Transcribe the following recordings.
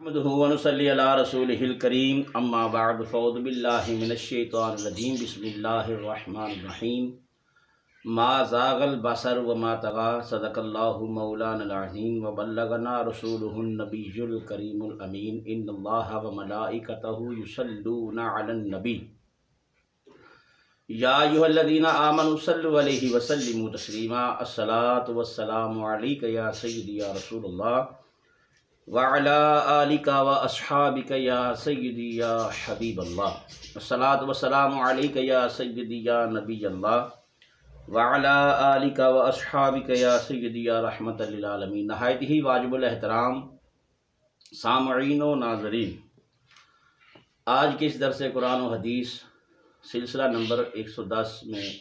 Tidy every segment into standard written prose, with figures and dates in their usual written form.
نحمده ونصلي على رسوله الكريم اما بعد فاعوذ بالله من الشيطان الرجيم بسم الله الرحمن الرحيم ما زاغ البصر وما طغى صدق الله مولانا العظيم وبلغنا رسوله النبي الكريم الامين ان الله وملائكته يصلون على النبي یا ایھا الذین آمنوا صلوا علیہ وسلموا تسلیما الصلاۃ والسلام علیک یا سیدی یا رسول اللہ وعلی آلک واصحابک یا سیدی یا حبیب اللہ الصلاۃ والسلام علیک یا سیدی یا نبی اللہ وعلی آلک واصحابک یا سیدی یا رحمت للعالمین۔ نہایت ہی واجب الاحترام سامعین و ناظرین، آج کے اس درس قرآن و حدیث سلسلہ نمبر 110 میں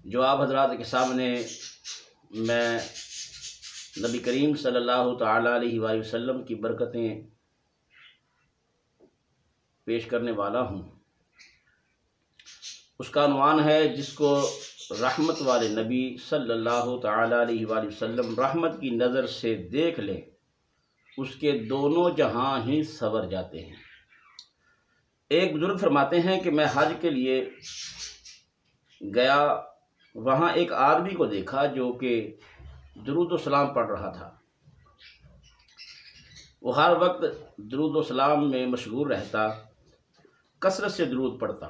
جو آپ حضرات کے سامنے میں نبی کریم صلی اللہ تعالیٰ علیہ وآلہ وسلم کی برکتیں پیش کرنے والا ہوں، اس کا عنوان ہے جس کو رحمت والے نبی صلی اللہ تعالیٰ علیہ وآلہ وسلم رحمت کی نظر سے دیکھ لیں اس کے دونوں جہاں ہی سنور جاتے ہیں۔ ایک بزرگ فرماتے ہیں کہ میں حج کے لیے گیا، وہاں ایک آدمی کو دیکھا جو کہ درود و سلام پڑھ رہا تھا۔ وہ ہر وقت درود و سلام میں مشغول رہتا، کثرت سے درود پڑھتا۔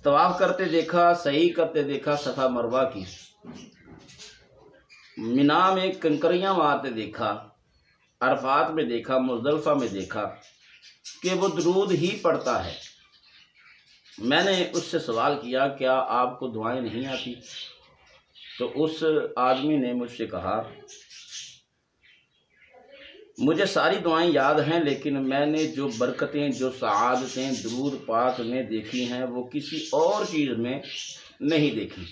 طواف کرتے دیکھا، سعی کرتے دیکھا صفا مروہ کی، مینا میں کنکریاں مارتے دیکھا، عرفات میں دیکھا، مزدلفہ میں دیکھا کہ وہ درود ہی پڑھتا ہے۔ میں نے اس سے سوال کیا کیا آپ کو دعائیں نہیں آتی؟ تو اس آدمی نے مجھ سے کہا مجھے ساری دعائیں یاد ہیں، لیکن میں نے جو برکتیں، جو سعادتیں درود پاک میں دیکھی ہیں وہ کسی اور چیز میں نہیں دیکھی۔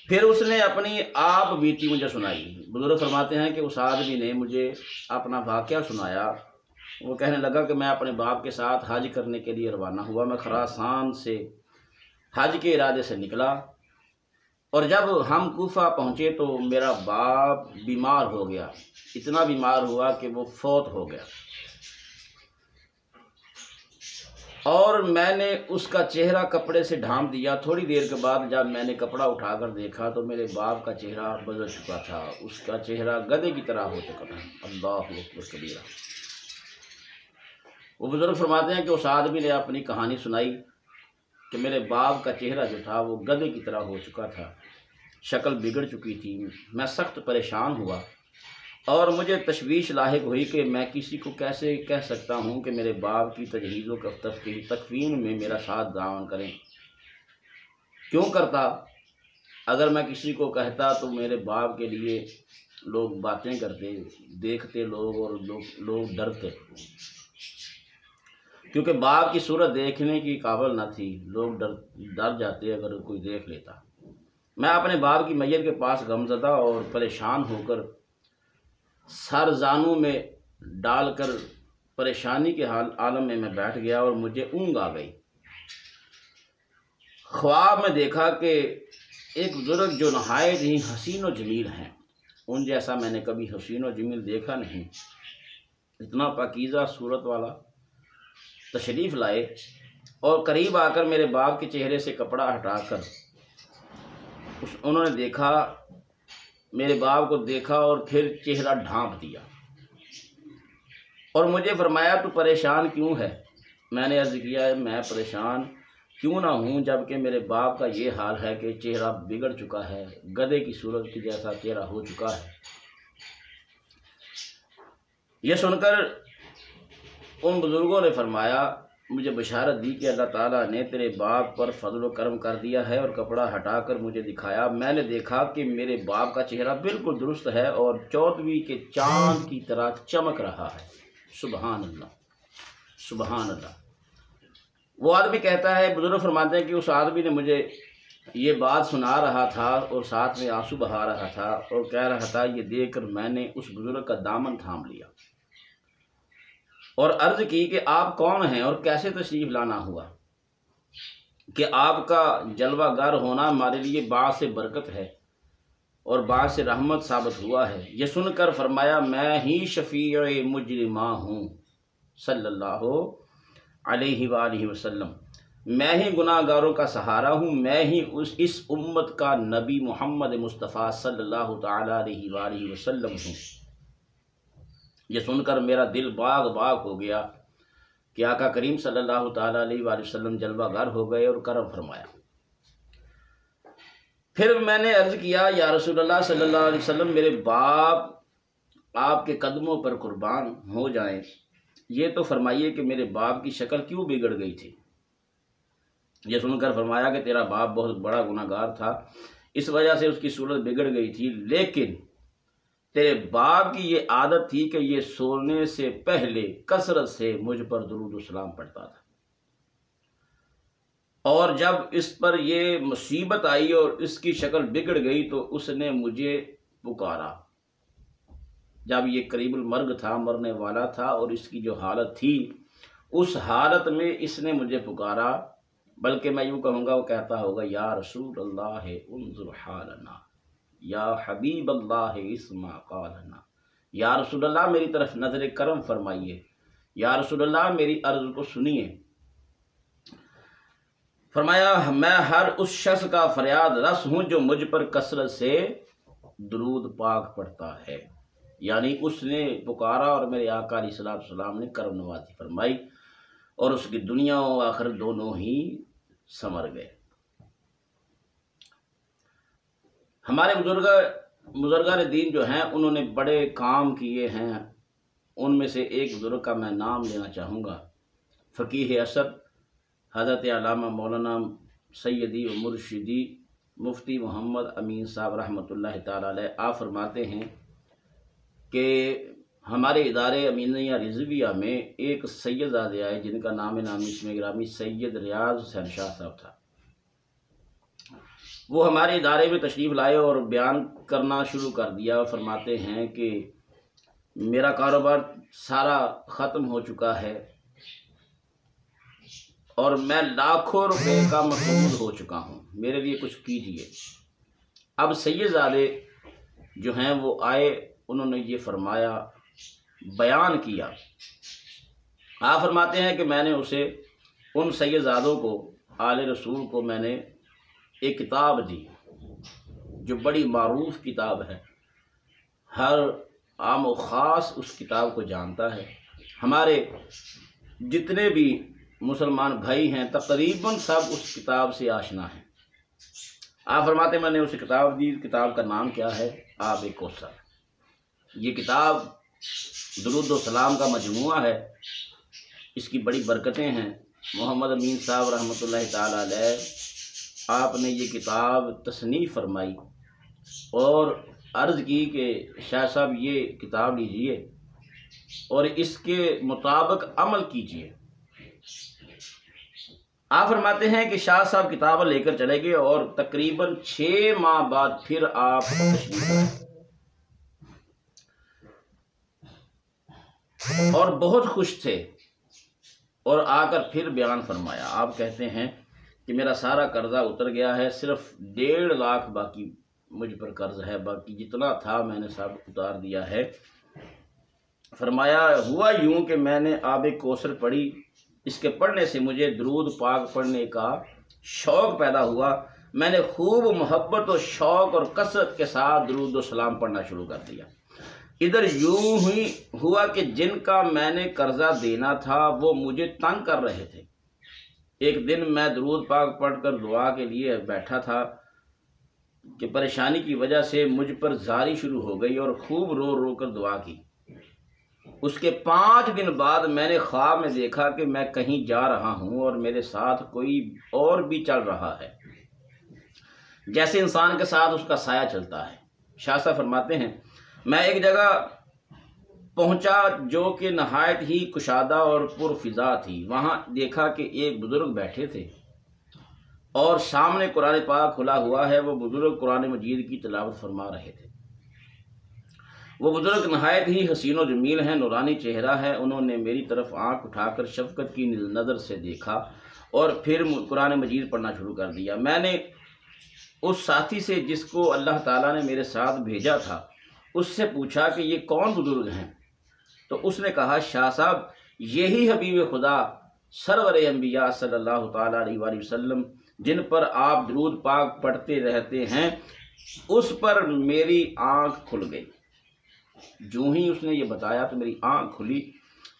پھر اس نے اپنی آپ بیتی مجھے سنائی۔ بزرگ فرماتے ہیں کہ اس آدمی نے مجھے اپنا واقعہ سنایا۔ وہ کہنے لگا کہ میں اپنے باپ کے ساتھ حج کرنے کے لیے روانہ ہوا۔ میں خراسان سے حج کے ارادے سے نکلا، اور جب ہم کوفہ پہنچے تو میرا باپ بیمار ہو گیا، اتنا بیمار ہوا کہ وہ فوت ہو گیا، اور میں نے اس کا چہرہ کپڑے سے ڈھانپ دیا۔ تھوڑی دیر کے بعد جب میں نے کپڑا اٹھا کر دیکھا تو میرے باپ کا چہرہ بدل چکا تھا، اس کا چہرہ گدھے کی طرح ہو چکا تھا۔ اللہ اکبر کبیرہ۔ وہ بزرگ فرماتے ہیں کہ اس آدمی نے اپنی کہانی سنائی کہ میرے باپ کا چہرہ جو تھا وہ گدھے کی طرح ہو چکا تھا، شکل بگڑ چکی تھی۔ میں سخت پریشان ہوا اور مجھے تشویش لاحق ہوئی کہ میں کسی کو کیسے کہہ سکتا ہوں کہ میرے باپ کی تجہیز و تکفین میں میرا ساتھ تعاون کریں۔ کیوں کرتا؟ اگر میں کسی کو کہتا تو میرے باپ کے لیے لوگ باتیں کرتے، دیکھتے لوگ، اور لوگ ڈرتے، کیونکہ باپ کی صورت دیکھنے کی قابل نہ تھی، لوگ ڈر جاتے اگر کوئی دیکھ لیتا۔ میں اپنے باپ کی میت کے پاس غمزدہ اور پریشان ہو کر سر زانوں میں ڈال کر پریشانی کے عالم میں بیٹھ گیا اور مجھے اونگ آ گئی۔ خواب میں دیکھا کہ ایک بزرگ جو نہایت ہی حسین و جمیل ہیں، ان جیسا میں نے کبھی حسین و جمیل دیکھا نہیں، اتنا پاکیزہ صورت والا، تشریف لائے اور قریب آ کر میرے باپ کے چہرے سے کپڑا ہٹا کر انہوں نے دیکھا، میرے باپ کو دیکھا اور پھر چہرہ ڈھانپ دیا اور مجھے فرمایا تو پریشان کیوں ہے؟ میں نے عرض کیا میں پریشان کیوں نہ ہوں جبکہ میرے باپ کا یہ حال ہے کہ چہرہ بگڑ چکا ہے، گدھے کی صورت کی جیسا چہرہ ہو چکا ہے۔ یہ سن کر ان بزرگوں نے فرمایا مجھے بشارت دی کہ اللہ تعالیٰ نے تیرے باپ پر فضل و کرم کر دیا ہے، اور کپڑا ہٹا کر مجھے دکھایا۔ میں نے دیکھا کہ میرے باپ کا چہرہ بالکل درست ہے اور 14ویں کے چاند کی طرح چمک رہا ہے۔ سبحان اللہ، سبحان اللہ۔ وہ آدمی کہتا ہے، بزرگ فرماتے ہیں کہ اس آدمی نے مجھے یہ بات سنا رہا تھا اور ساتھ میں آنسو بہا رہا تھا اور کہہ رہا تھا، یہ دیکھ کر میں نے اس بزرگ کا دامن تھام لیا اور عرض کی کہ آپ کون ہیں اور کیسے تشریف لانا ہوا؟ کہ آپ کا جلوہ گر ہونا ہمارے لیے باعث برکت ہے۔ اور باعث رحمت ثابت ہوا ہے۔ یہ سن کر فرمایا میں ہی شفیع مجرمہ ہوں صلی اللہ علیہ وآلہ وسلم، میں ہی گناہ گاروں کا سہارا ہوں، میں ہی اس امت کا نبی محمد مصطفیٰ صلی اللہ تعالی علیہ وآلہ وسلم ہوں۔ یہ سن کر میرا دل باغ باغ ہو گیا کہ آقا کریم صلی اللہ تعالی علیہ وآلہ وسلم جلوہ گر ہو گئے اور کرم فرمایا۔ پھر میں نے عرض کیا یا رسول اللہ صلی اللہ علیہ وسلم، میرے باپ آپ کے قدموں پر قربان ہو جائیں، یہ تو فرمائیے کہ میرے باپ کی شکل کیوں بگڑ گئی تھی؟ یہ سن کر فرمایا کہ تیرا باپ بہت بڑا گناہ گار تھا، اس وجہ سے اس کی صورت بگڑ گئی تھی، لیکن تیرے باپ کی یہ عادت تھی کہ یہ سونے سے پہلے کثرت سے مجھ پر درود و سلام پڑھتا تھا، اور جب اس پر یہ مصیبت آئی اور اس کی شکل بگڑ گئی تو اس نے مجھے پکارا۔ جب یہ قریب المرگ تھا، مرنے والا تھا، اور اس کی جو حالت تھی اس حالت میں اس نے مجھے پکارا، بلکہ میں یوں کہوں گا وہ کہتا ہوگا یا رسول اللہ انظر حالنا، یا حبیب اللہ اسمع قالنا، یا رسول اللہ میری طرف نظر کرم فرمائیے، یا رسول اللہ میری عرض کو سنیے۔ فرمایا میں ہر اس شخص کا فریاد رس ہوں جو مجھ پر کثرت سے درود پاک پڑھتا ہے، یعنی اس نے پکارا اور میرے آقا علیہ السلام نے کرم نوازی فرمائی اور اس کی دنیا و آخرت دونوں ہی سمر گئے۔ ہمارے بزرگان دین جو ہیں انہوں نے بڑے کام کیے ہیں، ان میں سے ایک بزرگ کا میں نام لینا چاہوں گا، فقیہ اثر حضرت علامہ مولانا سیدی و مرشدی مفتی محمد امین صاحب رحمۃ اللہ تعالی علیہ۔ آپ فرماتے ہیں کہ ہمارے ادارے امینیہ رضویہ میں ایک سید زادے آئے جن کا نام نامی اسم گرامی سید ریاض حسین شاہ صاحب تھا۔ وہ ہمارے ادارے میں تشریف لائے اور بیان کرنا شروع کر دیا۔ فرماتے ہیں کہ میرا کاروبار سارا ختم ہو چکا ہے اور میں لاکھوں روپے کا مقروض ہو چکا ہوں، میرے لیے کچھ کیجیے۔ اب سید زادے جو ہیں وہ آئے، انہوں نے یہ فرمایا، بیان کیا۔ آپ فرماتے ہیں کہ میں نے اسے ان سید زادوں کو، آل رسول کو میں نے ایک کتاب دی جو بڑی معروف کتاب ہے، ہر عام و خاص اس کتاب کو جانتا ہے، ہمارے جتنے بھی مسلمان بھائی ہیں تقریباً سب اس کتاب سے آشنا ہیں۔ آپ فرماتے ہیں میں نے اسے کتاب دی، کتاب کا نام کیا ہے؟ آب کوثر۔ یہ کتاب درود و سلام کا مجموعہ ہے، اس کی بڑی برکتیں ہیں۔ محمد امین صاحب رحمۃ اللہ تعالی علیہ آپ نے یہ کتاب تصنیف فرمائی اور عرض کی کہ شاہ صاحب یہ کتاب لیجئے اور اس کے مطابق عمل کیجئے۔ آپ فرماتے ہیں کہ شاہ صاحب کتاب لے کر چلے گئے اور تقریباً 6 ماہ بعد پھر آپ تشریف لائے اور بہت خوش تھے، اور آ کر پھر بیان فرمایا۔ آپ کہتے ہیں کہ میرا سارا قرضہ اتر گیا ہے، صرف 1.5 لاکھ باقی مجھ پر قرض ہے، باقی جتنا تھا میں نے سب اتار دیا ہے۔ فرمایا ہوا یوں کہ میں نے آب کوثر پڑھی، اس کے پڑھنے سے مجھے درود پاک پڑھنے کا شوق پیدا ہوا، میں نے خوب محبت و شوق اور کثرت کے ساتھ درود و سلام پڑھنا شروع کر دیا۔ ادھر یوں ہی ہوا کہ جن کا میں نے قرضہ دینا تھا وہ مجھے تنگ کر رہے تھے۔ ایک دن میں درود پاک پڑھ کر دعا کے لیے بیٹھا تھا کہ پریشانی کی وجہ سے مجھ پر زاری شروع ہو گئی اور خوب رو رو کر دعا کی۔ اس کے 5 دن بعد میں نے خواب میں دیکھا کہ میں کہیں جا رہا ہوں اور میرے ساتھ کوئی اور بھی چل رہا ہے، جیسے انسان کے ساتھ اس کا سایہ چلتا ہے۔ شاہ صاحب فرماتے ہیں میں ایک جگہ پہنچا جو کہ نہایت ہی کشادہ اور پرفضا تھی۔ وہاں دیکھا کہ ایک بزرگ بیٹھے تھے اور سامنے قرآن پاک کھلا ہوا ہے، وہ بزرگ قرآن مجید کی تلاوت فرما رہے تھے۔ وہ بزرگ نہایت ہی حسین و جمیل ہیں، نورانی چہرہ ہے۔ انہوں نے میری طرف آنکھ اٹھا کر شفقت کی نظر سے دیکھا اور پھر قرآن مجید پڑھنا شروع کر دیا۔ میں نے اس ساتھی سے جس کو اللہ تعالیٰ نے میرے ساتھ بھیجا تھا اس سے پوچھا کہ یہ کون بزرگ ہیں؟ تو اس نے کہا شاہ صاحب یہی حبیب خدا سرور انبیاء صلی اللہ تعالیٰ علیہ وآلہ وسلم جن پر آپ درود پاک پڑھتے رہتے ہیں، اس پر میری آنکھ کھل گئی۔ جو ہی اس نے یہ بتایا تو میری آنکھ کھلی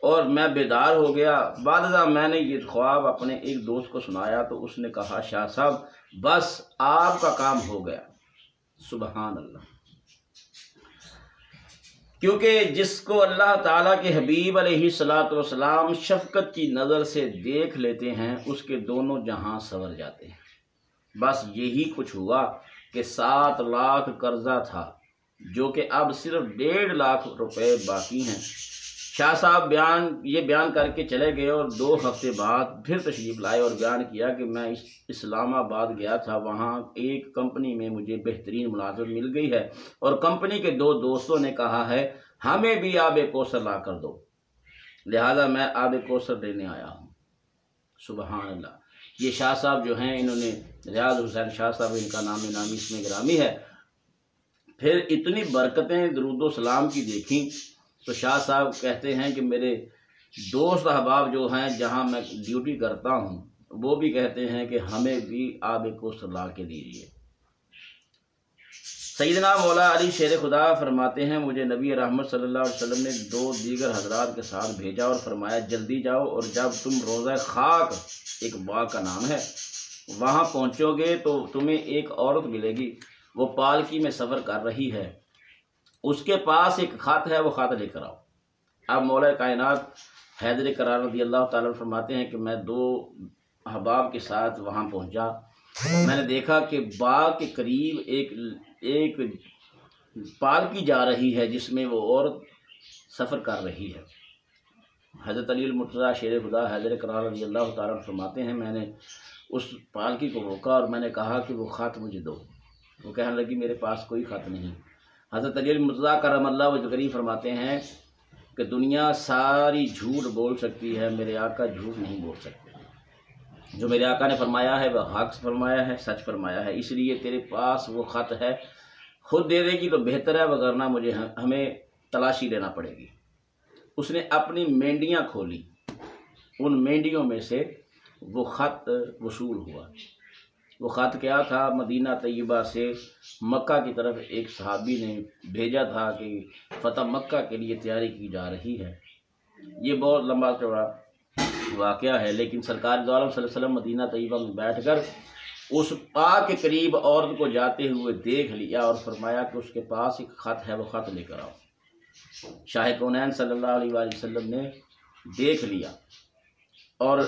اور میں بیدار ہو گیا۔ بعد ازاں میں نے یہ خواب اپنے ایک دوست کو سنایا تو اس نے کہا شاہ صاحب بس آپ کا کام ہو گیا۔ سبحان اللہ۔ کیونکہ جس کو اللہ تعالیٰ کے حبیب علیہ الصلاۃ والسلام شفقت کی نظر سے دیکھ لیتے ہیں اس کے دونوں جہاں سنور جاتے ہیں۔ بس یہی کچھ ہوا کہ 7 لاکھ قرضہ تھا جو کہ اب صرف 1.5 لاکھ روپے باقی ہیں۔ شاہ صاحب یہ بیان کر کے چلے گئے اور 2 ہفتے بعد پھر تشریف لائے اور بیان کیا کہ میں اسلام آباد گیا تھا، وہاں ایک کمپنی میں مجھے بہترین ملازمت مل گئی ہے اور کمپنی کے 2 دوستوں نے کہا ہے ہمیں بھی آب کوثر لا کر دو، لہذا میں آب کوثر لینے آیا ہوں۔ سبحان اللہ۔ یہ شاہ صاحب جو ہیں انہوں نے ریاض حسین شاہ صاحب، ان کا نام نامی اس میں گرامی ہے۔ پھر اتنی برکتیں درود و سلام کی دیکھیں تو شاہ صاحب کہتے ہیں کہ میرے دوست احباب جو ہیں جہاں میں ڈیوٹی کرتا ہوں وہ بھی کہتے ہیں کہ ہمیں بھی آب کوثر لا کے دیجیے۔ سیدنا مولا علی شیر خدا فرماتے ہیں مجھے نبی رحمت صلی اللہ علیہ وسلم نے 2 دیگر حضرات کے ساتھ بھیجا اور فرمایا جلدی جاؤ اور جب تم روضہ خاک، ایک باغ کا نام ہے، وہاں پہنچو گے تو تمہیں ایک عورت ملے گی، وہ پالکی میں سفر کر رہی ہے، اس کے پاس ایک خط ہے، وہ خط لے کر آؤ۔ اب مولا کائنات حیدر کرار رضی اللہ تعالیٰ فرماتے ہیں کہ میں 2 احباب کے ساتھ وہاں پہنچا، میں نے دیکھا کہ باغ کے قریب ایک پالکی جا رہی ہے جس میں وہ عورت سفر کر رہی ہے۔ حضرت علی المرتضیٰ شیر خدا حیدر کرار رضی اللہ تعالیٰ فرماتے ہیں میں نے اس پالکی کو روکا اور میں نے کہا کہ وہ خط مجھے دو۔ وہ کہنے لگی میرے پاس کوئی خط نہیں۔ حضرت علی المرتضیٰ کرم اللہ وجہ کریم فرماتے ہیں کہ دنیا ساری جھوٹ بول سکتی ہے، میرے آقا جھوٹ نہیں بول سکتے۔ جو میرے آقا نے فرمایا ہے وہ حق فرمایا ہے، سچ فرمایا ہے، اس لیے تیرے پاس وہ خط ہے، خود دے دے گی تو بہتر ہے، وگرنہ ہمیں تلاشی لینا پڑے گی۔ اس نے اپنی مینڈیاں کھولی، ان مینڈیوں میں سے وہ خط وصول ہوا۔ وہ خط کیا تھا؟ مدینہ طیبہ سے مکہ کی طرف ایک صحابی نے بھیجا تھا کہ فتح مکہ کے لیے تیاری کی جا رہی ہے۔ یہ بہت لمبا چوڑا واقعہ ہے، لیکن سرکار دو عالم صلی اللہ علیہ وسلم مدینہ طیبہ میں بیٹھ کر اس پاک کے قریب عورت کو جاتے ہوئے دیکھ لیا اور فرمایا کہ اس کے پاس ایک خط ہے، وہ خط لے کر آؤ۔ شاہ کونین صلی اللہ علیہ وآلہ وسلم نے دیکھ لیا اور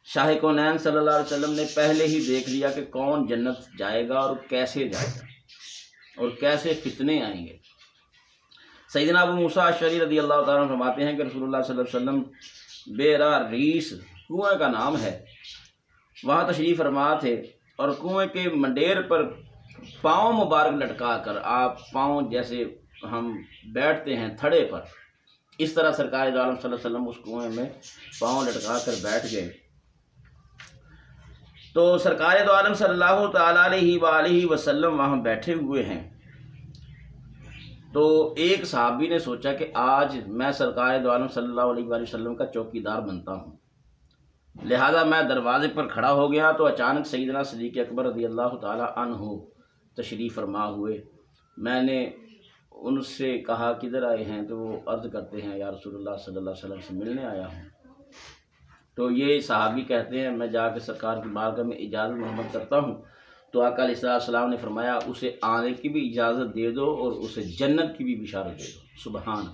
شاہ کونین صلی اللہ علیہ وسلم نے پہلے ہی دیکھ لیا کہ کون جنت جائے گا اور کیسے جائے گا اور کیسے فتنے آئیں گے۔ سیدنا ابو موسیٰ اشعری رضی اللہ تعالیٰ عنہ فرماتے ہیں کہ رسول اللہ صلی اللہ علیہ وسلم بیرا ریس کنویں کا نام ہے، وہاں تشریف فرما تھے اور کنویں کے منڈیر پر پاؤں مبارک لٹکا کر، آپ پاؤں جیسے ہم بیٹھتے ہیں تھڑے پر، اس طرح سرکار دو عالم صلی اللہ علیہ وسلم اس کنویں میں پاؤں لٹکا کر بیٹھ گئے۔ تو سرکار دو عالم صلی اللہ تعالیٰ علیہ وآلہ وسلم وہاں بیٹھے ہوئے ہیں۔ تو ایک صحابی نے سوچا کہ آج میں سرکار دو عالم صلی اللہ علیہ وآلہ وسلم کا چوکیدار بنتا ہوں، لہذا میں دروازے پر کھڑا ہو گیا تو اچانک سیدنا صدیق اکبر رضی اللہ تعالیٰ عنہ تشریف فرما ہوئے۔ میں نے ان سے کہا کدھر آئے ہیں؟ تو وہ عرض کرتے ہیں یا رسول اللہ صلی اللہ علیہ وسلم سے ملنے آیا ہوں۔ تو یہ صحابی کہتے ہیں میں جا کے سرکار کی بارگاہ میں اجازت محمد کرتا ہوں، تو آقا علیہ السلام نے فرمایا اسے آنے کی بھی اجازت دے دو اور اسے جنت کی بھی بشارت دے دو۔ سبحان۔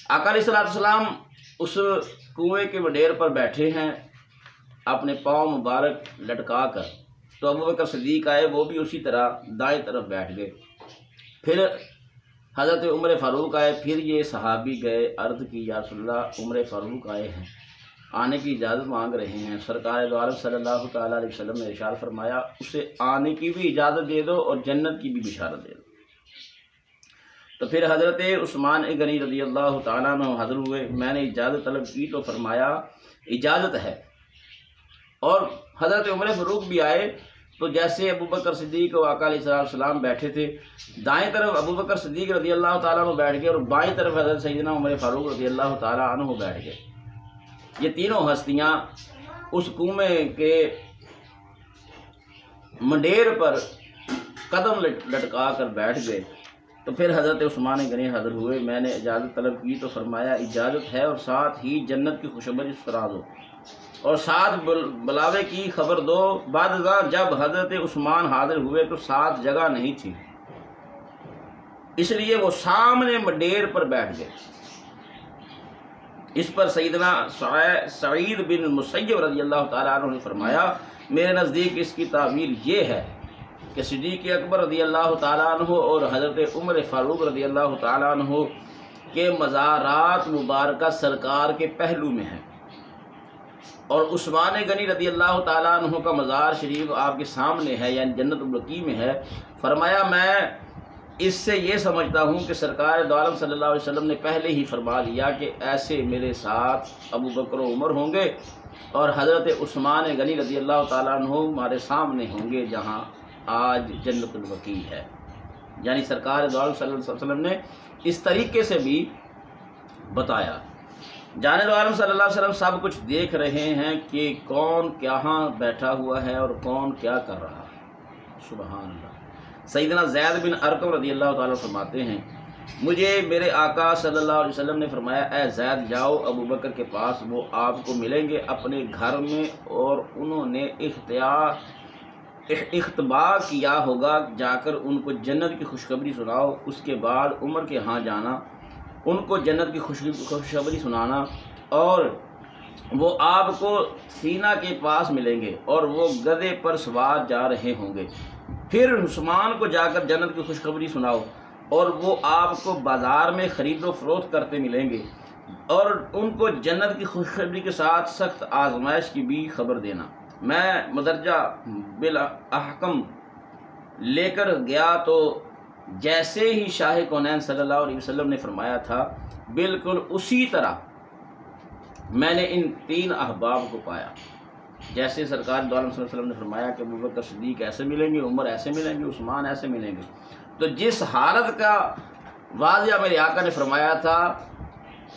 آقا علیہ السلام اس کنویں کے وڈیر پر بیٹھے ہیں اپنے پاؤں مبارک لٹکا کر، تو ابوبکر صدیق آئے، وہ بھی اسی طرح دائیں طرف بیٹھ گئے۔ پھر حضرت عمر فاروق آئے، پھر یہ صحابی گئے، عرض کی یا رسول اللہ عمر فاروق آئے ہیں، آنے کی اجازت مانگ رہے ہیں۔ سرکار دو عالم صلی اللہ تعالیٰ علیہ وسلم نے ارشاد فرمایا اسے آنے کی بھی اجازت دے دو اور جنت کی بھی بشارت دے دو۔ تو پھر حضرت عثمان غنی رضی اللہ تعالیٰ عنہ حاضر ہوئے، میں نے اجازت طلب کی تو فرمایا اجازت ہے، اور حضرت عمر فاروق بھی آئے تو جیسے ابو بکر صدیق و آقا علیہ السلام بیٹھے تھے، دائیں طرف ابو بکر صدیق رضی اللہ تعالیٰ عنہ بیٹھ گئے اور بائیں طرف حضرت سیدنا عمر فاروق رضی اللہ تعالیٰ عنہ بیٹھ گئے۔ یہ تینوں ہستیاں اس کنویں کے منڈیر پر قدم لٹکا کر بیٹھ گئے۔ تو پھر حضرت عثمان غنی حاضر ہوئے، میں نے اجازت طلب کی تو فرمایا اجازت ہے، اور ساتھ ہی جنت کی خوشخبری سنا دو اور ساتھ بلاوے کی خبر دو۔ بعد ازاں جب حضرت عثمان حاضر ہوئے تو ساتھ جگہ نہیں تھی، اس لیے وہ سامنے منڈیر پر بیٹھ گئے۔ اس پر سیدنا سعید بن مسیب رضی اللہ تعالیٰ عنہ نے فرمایا میرے نزدیک اس کی تعبیر یہ ہے کہ صدیق اکبر رضی اللہ تعالیٰ عنہ اور حضرت عمر فاروق رضی اللہ تعالیٰ عنہ کے مزارات مبارکہ سرکار کے پہلو میں ہیں، اور عثمان غنی رضی اللہ تعالیٰ عنہ کا مزار شریف آپ کے سامنے ہے، یعنی جنت البقیع میں ہے۔ فرمایا میں اس سے یہ سمجھتا ہوں کہ سرکار دو عالم صلی اللہ علیہ وسلم نے پہلے ہی فرما دیا کہ ایسے میرے ساتھ ابو بکر و عمر ہوں گے اور حضرت عثمان غنی رضی اللہ تعالیٰ عنہ ہمارے سامنے ہوں گے جہاں آج جنت البقیع ہے۔ یعنی سرکار دو عالم صلی اللہ علیہ وسلم نے اس طریقے سے بھی بتایا۔ جانے دو عالم صلی اللہ علیہ وسلم سب کچھ دیکھ رہے ہیں کہ کون کہاں بیٹھا ہوا ہے اور کون کیا کر رہا ہے۔ سبحان اللہ۔ سیدنا زید بن ارقم رضی اللہ تعالیٰ فرماتے ہیں مجھے میرے آقا صلی اللہ علیہ وسلم نے فرمایا اے زید جاؤ ابو بکر کے پاس، وہ آپ کو ملیں گے اپنے گھر میں، اور انہوں نے اختباء کیا ہوگا، جا کر ان کو جنت کی خوشخبری سناؤ۔ اس کے بعد عمر کے ہاں جانا، ان کو جنت کی خوشخبری سنانا، اور وہ آپ کو سینا کے پاس ملیں گے اور وہ گدھے پر سوار جا رہے ہوں گے۔ پھر عثمان کو جا کر جنت کی خوشخبری سناؤ، اور وہ آپ کو بازار میں خرید و فروخت کرتے ملیں گے، اور ان کو جنت کی خوشخبری کے ساتھ سخت آزمائش کی بھی خبر دینا۔ میں مدرجہ بالاحکم لے کر گیا تو جیسے ہی شاہ کونین صلی اللہ علیہ وسلم نے فرمایا تھا بالکل اسی طرح میں نے ان تین احباب کو پایا۔ جیسے سرکار دو عالم صلی اللہ علیہ وسلم نے فرمایا کہ ابو بکر صدیق ایسے ملیں گے، عمر ایسے ملیں گے، عثمان ایسے ملیں گے، تو جس حالت کا واضح میرے آقا نے فرمایا تھا،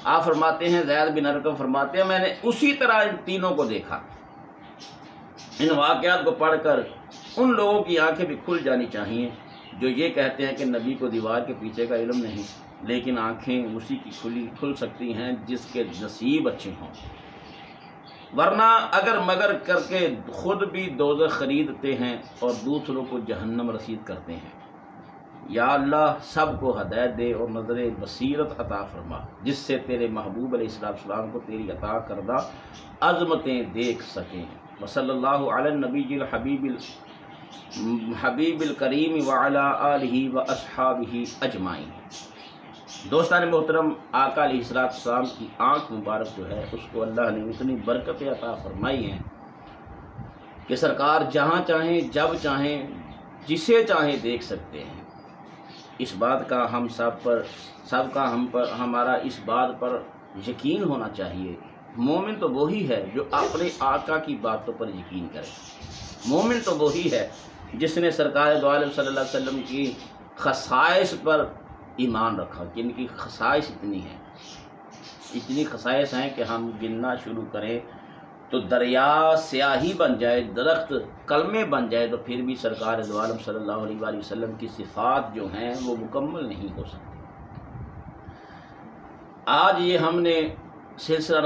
آپ فرماتے ہیں زید بن ارقم فرماتے ہیں میں نے اسی طرح ان تینوں کو دیکھا۔ ان واقعات کو پڑھ کر ان لوگوں کی آنکھیں بھی کھل جانی چاہیے جو یہ کہتے ہیں کہ نبی کو دیوار کے پیچھے کا علم نہیں، لیکن آنکھیں اسی کی کھل سکتی ہیں جس کے نصیب اچھے ہوں، ورنہ اگر مگر کر کے خود بھی دوزخ خریدتے ہیں اور دوسروں کو جہنم رسید کرتے ہیں۔ یا اللہ سب کو ہدایت دے اور نظر بصیرت عطا فرما جس سے تیرے محبوب علیہ السلام کو تیری عطا کردہ عظمتیں دیکھ سکیں۔ وصلی اللہ علی النبی الحبیب الکریم وعلی آلہ واصحابہ اجمعین۔ دوستان محترم، آقا علیہ السلام کی آنکھ مبارک جو ہے اس کو اللہ نے اتنی برکتیں عطا فرمائی ہیں کہ سرکار جہاں چاہیں جب چاہیں جسے چاہیں دیکھ سکتے ہیں۔ اس بات کا ہم سب کا ہمارا اس بات پر یقین ہونا چاہیے۔ مومن تو وہی ہے جو اپنے آقا کی باتوں پر یقین کرے، مومن تو وہی ہے جس نے سرکار دو عالم صلی اللہ علیہ وسلم کی خصائص پر ایمان رکھا کہ ان کی خصائص اتنی خصائص ہیں کہ ہم گننا شروع کریں تو دریا سیاہی بن جائے، درخت کلمے بن جائے، تو پھر بھی سرکار دو عالم صلی اللہ علیہ وآلہ وسلم کی صفات جو ہیں وہ مکمل نہیں ہو سکتی۔ آج یہ ہم نے سلسلہ